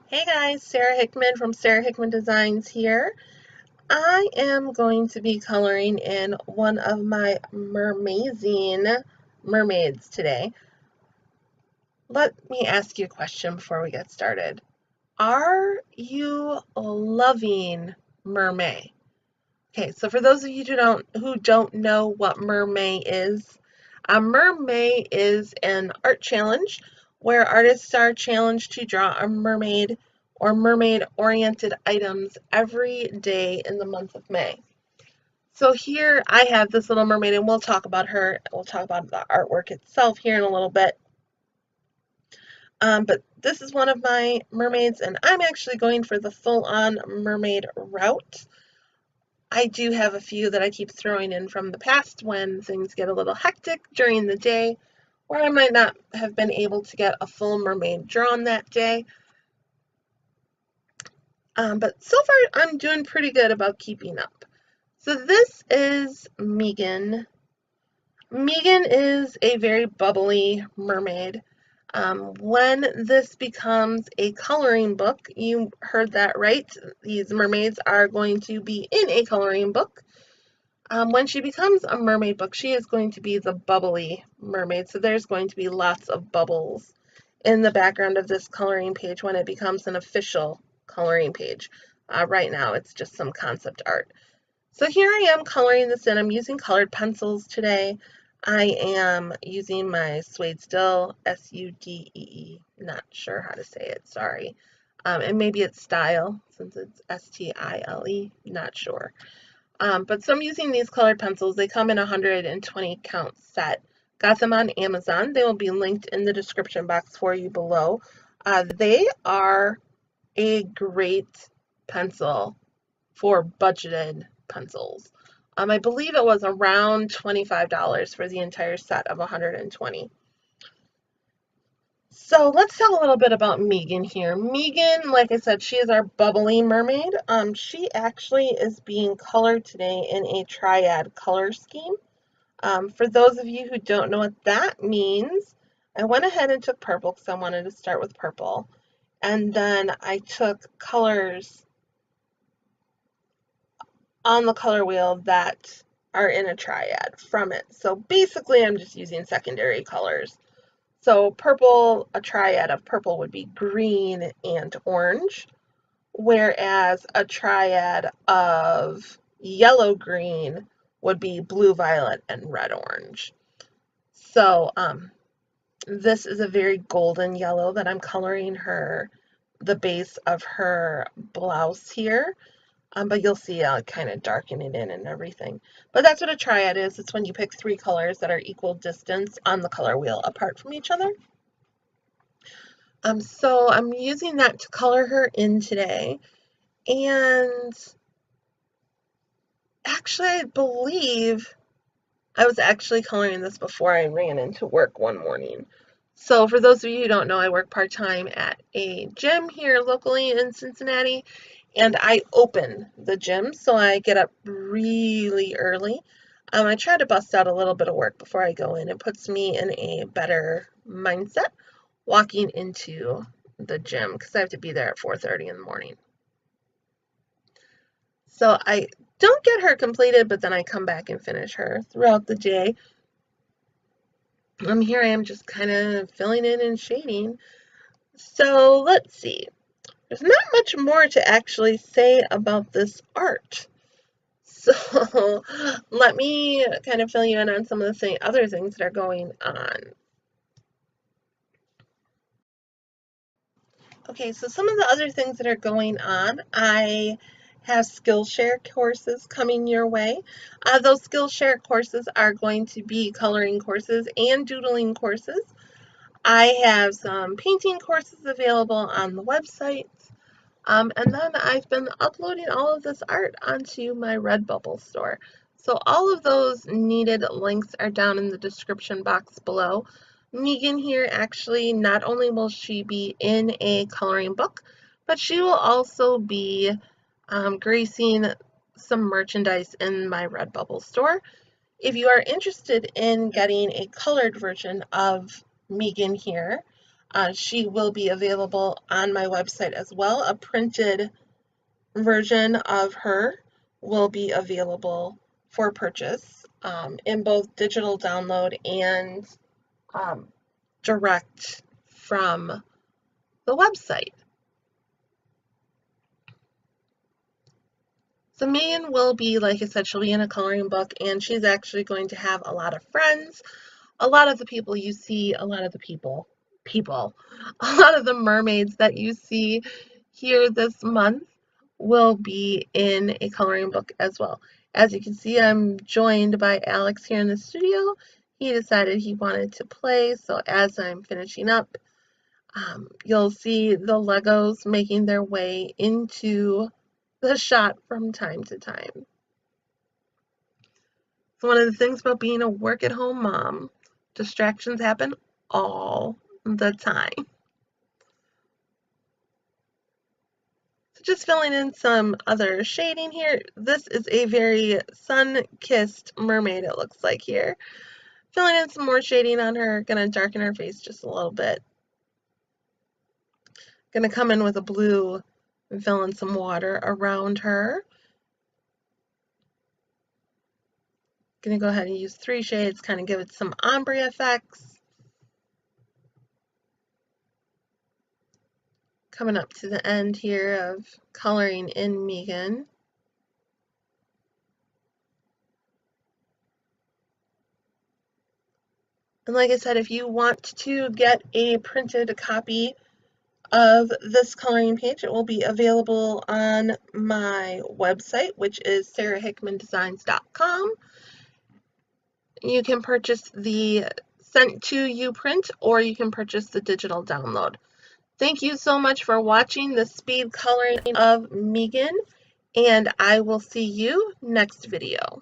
Hey guys, Sarah Hickman from Sara Hickman Designs here. I am going to be coloring in one of my mermazine mermaids today. Let me ask you a question before we get started. Are you loving mermaid? Okay, so for those of you who don't know what mermaid is, a mermaid is an art challenge where artists are challenged to draw a mermaid or mermaid-oriented items every day in the month of May. So here I have this little mermaid, and we'll talk about her. We'll talk about the artwork itself here in a little bit. But this is one of my mermaids, and I'm actually going for the full-on mermaid route. I do have a few that I keep throwing in from the past when things get a little hectic during the day, where I might not have been able to get a full mermaid drawn that day. But so far, I'm doing pretty good about keeping up. So this is Meghin. Meghin is a very bubbly mermaid. When this becomes a coloring book, you heard that right, these mermaids are going to be in a coloring book. When she becomes a mermaid book, she is going to be the bubbly mermaid. So there's going to be lots of bubbles in the background of this coloring page when it becomes an official coloring page. Right now, it's just some concept art. So here I am coloring this in. I'm using colored pencils today. I am using my Sudee Stile, S-U-D-E-E. Not sure how to say it, sorry. And maybe it's Style, since it's S-T-I-L-E, not sure. But so I'm using these colored pencils. They come in a 120 count set. Got them on Amazon. They will be linked in the description box for you below. They are a great pencil for budgeted pencils. I believe it was around $25 for the entire set of 120. So let's talk a little bit about Meghin here. Meghin, like I said, she is our bubbly mermaid. She actually is being colored today in a triad color scheme. For those of you who don't know what that means, I went ahead and took purple because I wanted to start with purple. And then I took colors on the color wheel that are in a triad from it. So basically, I'm just using secondary colors. So purple, a triad of purple would be green and orange, whereas a triad of yellow-green would be blue, violet, and red-orange. So this is a very golden yellow that I'm coloring the base of her blouse here. But you'll see I'll kind of darken it in and everything. But that's what a triad is. It's when you pick three colors that are equal distance on the color wheel apart from each other. So I'm using that to color her in today. And actually, I believe I was actually coloring this before I ran into work one morning. So for those of you who don't know, I work part-time at a gym here locally in Cincinnati, and I open the gym, so I get up really early. I try to bust out a little bit of work before I go in. It puts me in a better mindset walking into the gym because I have to be there at 4:30 in the morning. So I don't get her completed, but then I come back and finish her throughout the day. Here I am just kind of filling in and shading. So let's see. There's not much more to actually say about this art. So let me kind of fill you in on some of the other things that are going on. Okay, so some of the other things that are going on, I have Skillshare courses coming your way. Those Skillshare courses are going to be coloring courses and doodling courses. I have some painting courses available on the website. And then I've been uploading all of this art onto my Redbubble store. So all of those needed links are down in the description box below. Meghin here actually, not only will she be in a coloring book, but she will also be gracing some merchandise in my Redbubble store. If you are interested in getting a colored version of Meghin here, She will be available on my website as well. A printed version of her will be available for purchase in both digital download and direct from the website. So Meghin will be, like I said, she'll be in a coloring book, and she's actually going to have a lot of friends. A lot of the people you see, a lot of the mermaids that you see here this month will be in a coloring book as well. As you can see, I'm joined by Alex here in the studio. He decided he wanted to play, so as I'm finishing up, you'll see the Legos making their way into the shot from time to time. So one of the things about being a work-at-home mom, distractions happen all the time. So just filling in some other shading here. This is a very sun-kissed mermaid, it looks like here. Filling in some more shading on her, gonna darken her face just a little bit. Gonna come in with a blue and fill in some water around her. Gonna go ahead and use 3 shades, kind of give it some ombre effects. Coming up to the end here of coloring in Meghin. And like I said, if you want to get a printed copy of this coloring page, it will be available on my website, which is sarahickmandesigns.com. You can purchase the sent to you print, or you can purchase the digital download. Thank you so much for watching the speed coloring of Meghin, and I will see you next video.